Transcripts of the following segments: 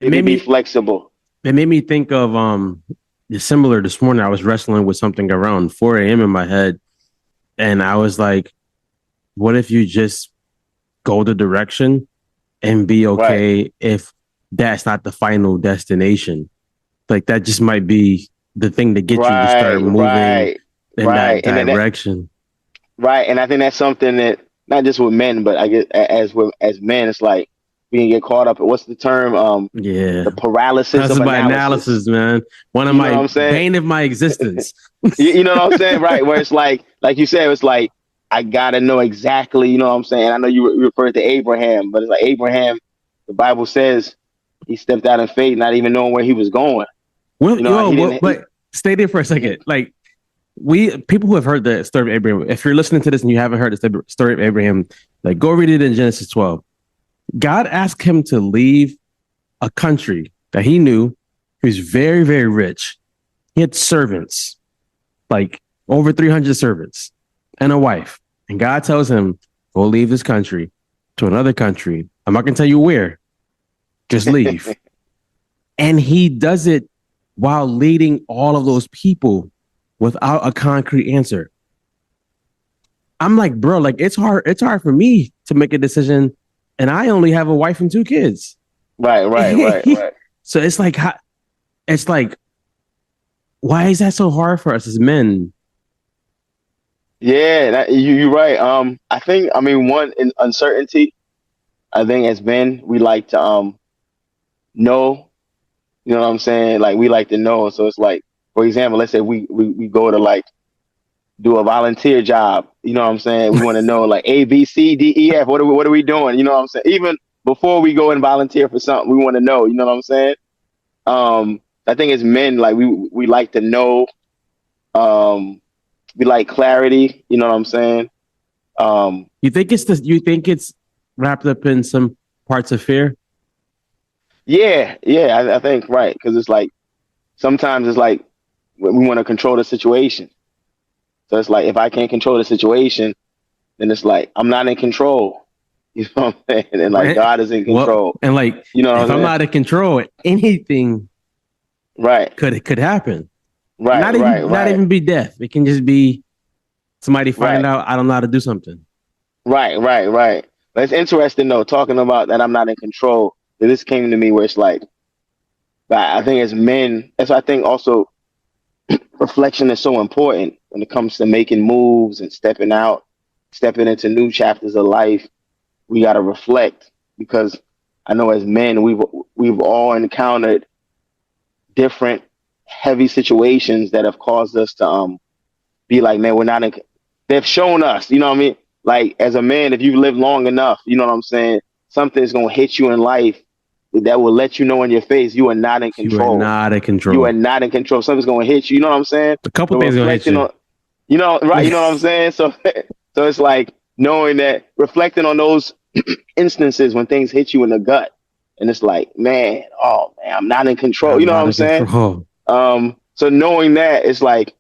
it Maybe made be me flexible. it made me think of similar this morning. I was wrestling with something around 4 a.m. in my head, and I was like, what if you just go the direction and be Right, okay if that's not the final destination? Like that just might be the thing to get you to start right, moving right, in that right, and that direction. right, and I think that's something that not just with men, but I get as men, it's like we can get caught up. What's the term? The Yeah. paralysis of Hustle by analysis. analysis, man. One of You know what my I'm saying? bane of my existence. You know what I'm saying? Right. Where it's like you said, it's like, I got to know exactly, you know what I'm saying? I know you referred to Abraham, but it's like Abraham, the Bible says he stepped out in faith, not even knowing where he was going. Well, You know, yo, he well, didn't. but stay there for a second. Like we people who have heard the story of Abraham, if you're listening to this and you haven't heard the story of Abraham, like go read it in Genesis 12. God asked him to leave a country that he knew. He was very, very rich. He had servants, like over 300 servants, and a wife. And God tells him, go leave this country to another country. I'm not going to tell you where, just leave. And he does it while leading all of those people without a concrete answer. I'm like, bro, like it's hard for me to make a decision, and I only have a wife and two kids. Right, right, right, right. So it's like, why is that so hard for us as men? Yeah, you're right. I think, I mean, one, in uncertainty, I think as men, we like to know, you know what I'm saying? Like we like to know. So it's like, for example, let's say we go to like do a volunteer job. You know what I'm saying? We want to know like A, B, C, D, E, F. What are we doing? You know what I'm saying? Even before we go and volunteer for something, we want to know. You know what I'm saying? I think as men, like we like to know. Um, we like clarity. You know what I'm saying? Um, You think it's wrapped up in some parts of fear? yeah, yeah. I think right, because it's like sometimes it's like we want to control the situation. So it's like if I can't control the situation, then it's like I'm not in control. You know what I'm saying? And like Right? God is in Well, control. and like You know what if I'm I'm saying? out of control, anything Right, could happen. right, right, Not right, even be death. It can just be somebody finding right, out I don't know how to do something. right. But it's interesting though, talking about that I'm not in control. That this came to me where it's like, but I think as men, that's why I think also reflection is so important when it comes to making moves and stepping out, stepping into new chapters of life. We got to reflect because I know as men we've all encountered different heavy situations that have caused us to be like, man, we're not in. They've shown us, you know what I mean? Like as a man, if you live long enough, you know what I'm saying? Something's gonna hit you in life that will let you know in your face you are not in You are control. not in You are control. not in control. Something's gonna hit you. You know what I'm saying? A couple So things gonna hit reflecting you. on, you know, right? You know what I'm saying? So, so it's like knowing that, reflecting on those instances when things hit you in the gut, and it's like, man, oh man, I'm not in control. You I'm know what not I'm in saying? control. So knowing that, it's like,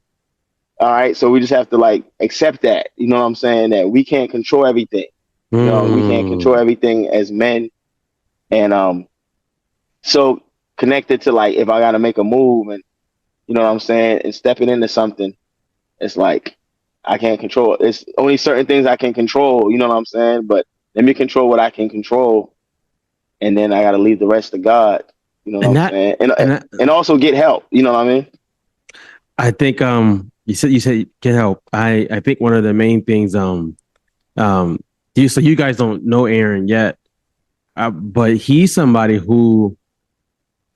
all right, so we just have to like accept that. You know what I'm saying? That we can't control everything. You know, we can't control Mm. everything as men, and so connected to like if I got to make a move, and you know what I'm saying, and stepping into something, it's like I can't control it. It's only certain things I can control. You know what I'm saying? But let me control what I can control, and then I got to leave the rest to God. You know what And I'm that saying? and that And also get help. You know what I mean? I think you said can help. I think one of the main things um you guys don't know Aaron yet, but he's somebody who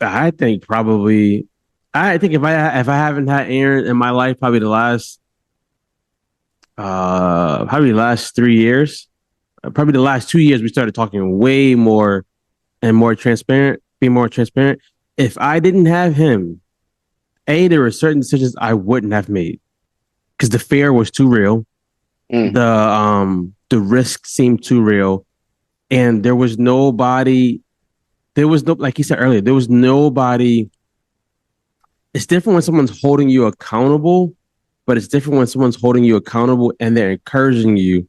I think probably I think if I haven't had Aaron in my life probably the last 3 years, probably the last 2 years we started talking way more and more transparent, be more transparent. If I didn't have him, there were certain decisions I wouldn't have made because the fear was too real. Mm, The risk seemed too real. And there was no, like you said earlier, there was nobody. It's different when someone's holding you accountable, but it's different when someone's holding you accountable and they're encouraging you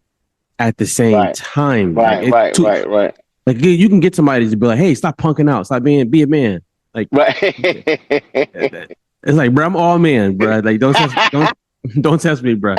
at the same right, time. Like right, it right, too right, right. Like you can get somebody to be like, hey, stop punking out, stop be a man. Like Right. it's like, bro, I'm all man, bro. Like don't test me, bro.